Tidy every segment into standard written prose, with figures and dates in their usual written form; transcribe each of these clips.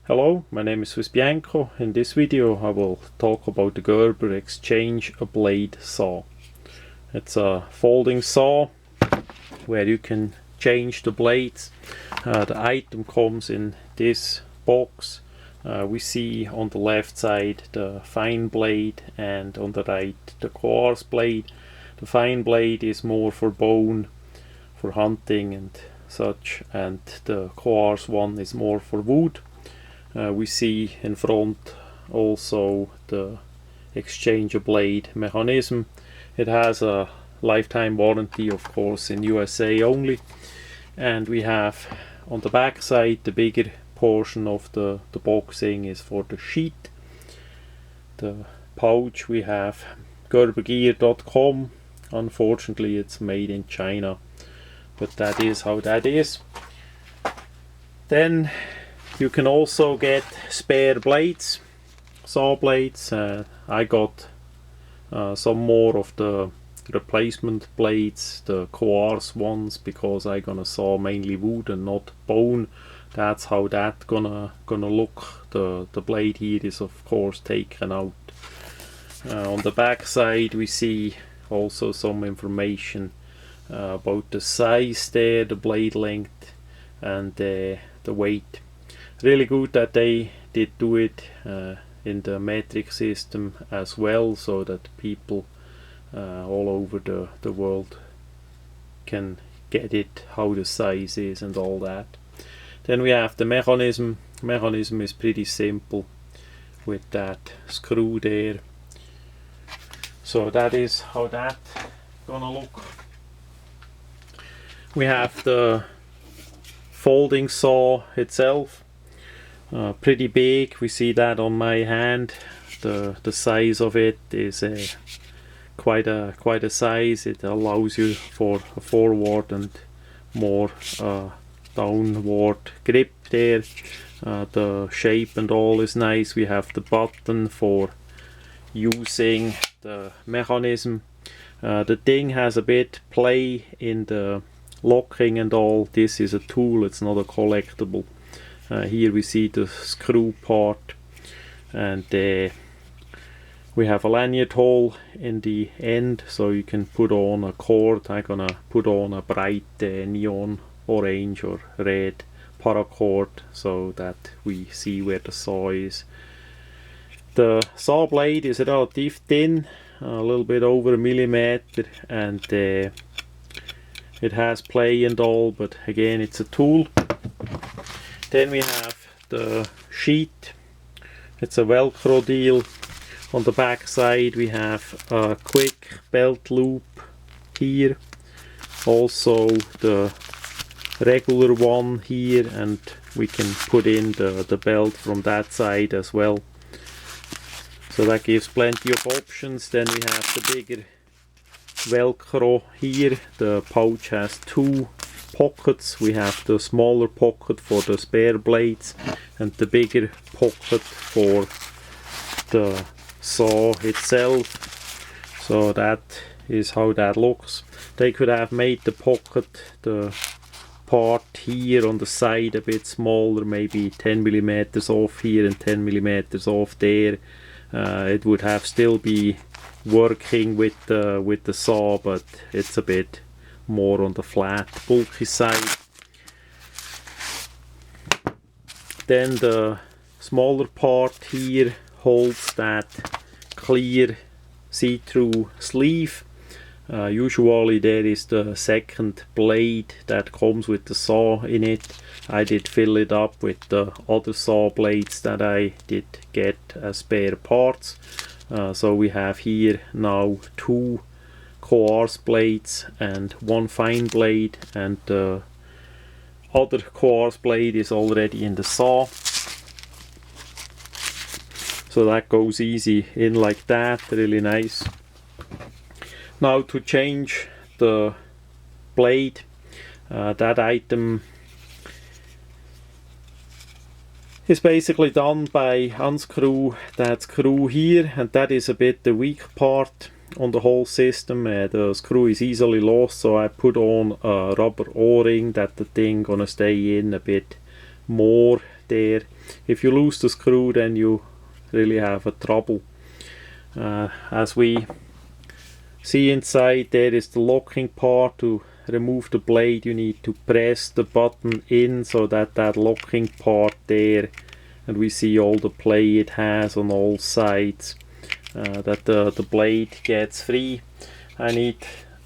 Hello, my name is swissbianco. In this video I will talk about the Gerber exchange blade saw. It's a folding saw where you can change the blades. The item comes in this box. We see on the left side the fine blade and on the right the coarse blade. The fine blade is more for bone, for hunting and such, and the coarse one is more for wood. We see in front also the exchange blade mechanism. It has a lifetime warranty, of course, in USA only. And we have on the back side the bigger portion of the boxing is for the sheet. The pouch we have gerbergear.com. Unfortunately it's made in China, but that is how that is. Then you can also get spare blades, saw blades. I got some more of the replacement blades, the coarse ones, because I gonna saw mainly wood and not bone. That's how that gonna look. The blade here is of course taken out. On the back side we see also some information about the size there, the blade length and the weight. Really good that they did do it in the metric system as well, so that people all over the world can get it, how the size is and all that. Then we have the mechanism. Mechanism is pretty simple with that screw there. So that is how that gonna look. We have the folding saw itself. Pretty big. We see that on my hand. The size of it is quite a size. It allows you for a forward and more downward grip there. The shape and all is nice. We have the button for using the mechanism. The thing has a bit play in the locking and all. This is a tool, it's not a collectible. Here we see the screw part, and we have a lanyard hole in the end, so you can put on a cord. I'm gonna put on a bright neon orange or red paracord so that we see where the saw is. The saw blade is relatively thin, a little bit over a millimeter, and it has play and all, but again it's a tool. Then we have the sheet. It's a Velcro deal. On the back side we have a quick belt loop here, also the regular one here, and we can put in the belt from that side as well. So that gives plenty of options. Then we have the bigger Velcro here. The pouch has two pockets. We have the smaller pocket for the spare blades and the bigger pocket for the saw itself. So that is how that looks. They could have made the pocket, the part here on the side, a bit smaller, maybe 10 millimeters off here and 10 millimeters off there. It would have still be working with the saw, but it's a bit more on the flat, bulky side. Then the smaller part here holds that clear see-through sleeve. Usually there is the second blade that comes with the saw in it. I did fill it up with the other saw blades that I did get as spare parts. So we have here now two coarse blades and one fine blade, and the other coarse blade is already in the saw. So that goes easy in like that, really nice. Now to change the blade, that item is basically done by unscrew that screw here, and that is a bit the weak part on the whole system. The screw is easily lost, so I put on a rubber o-ring that the thing gonna stay in a bit more there. if you lose the screw, then you really have a trouble. As we see inside, there is the locking part. To remove the blade, you need to press the button in so that that locking part there, and we see all the play it has on all sides, that the blade gets free. I need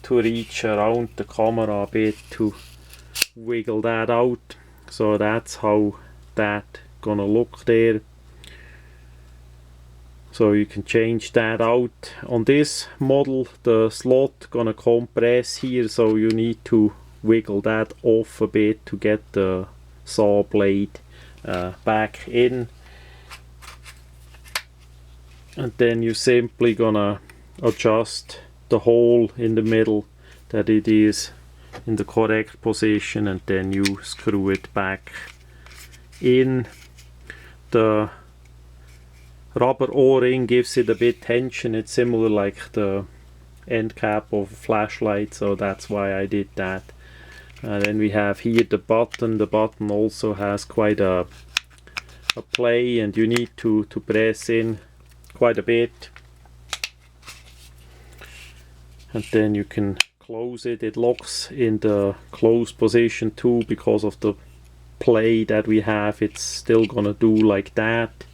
to reach around the camera a bit to wiggle that out. So that's how that gonna look there. So you can change that out. On this model, the slot gonna compress here, so you need to wiggle that off a bit to get the saw blade back in. And then you simply gonna adjust the hole in the middle that it is in the correct position, and then you screw it back in. The rubber o-ring gives it a bit tension. It's similar like the end cap of a flashlight, so that's why I did that. Then we have here the button. The button also has quite a play, and you need to press in quite a bit, and then you can close it. It locks in the closed position too because of the play that we have. It's still gonna do like that,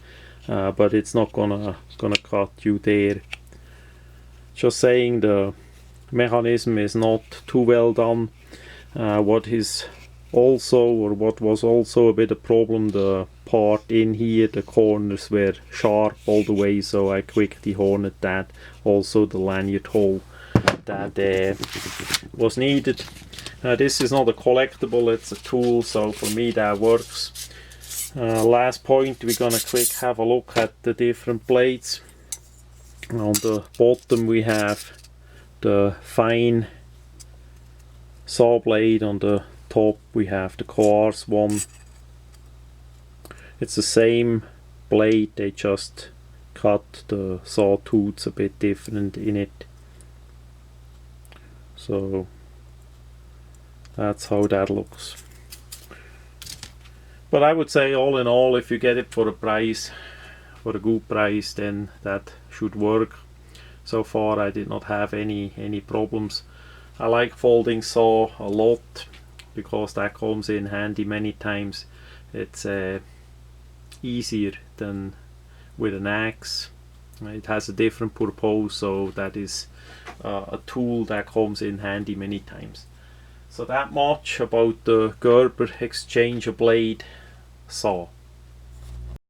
but it's not gonna cut you there. Just saying, the mechanism is not too well done. What was also a bit of problem, the part in here, the corners were sharp all the way, so I quickly horned that. Also the lanyard hole that was needed. This is not a collectible, it's a tool, so for me that works. Last point, we're gonna quick have a look at the different blades. On the bottom we have the fine saw blade. On the top we have the coarse one. It's the same blade, they just cut the saw tooths a bit different in it. So that's how that looks. But I would say all in all, if you get it for a good price, then that should work. So far I did not have any problems. I like folding saw a lot because that comes in handy many times. It's easier than with an axe. It has a different purpose, so that is a tool that comes in handy many times. So that much about the Gerber exchange blade saw.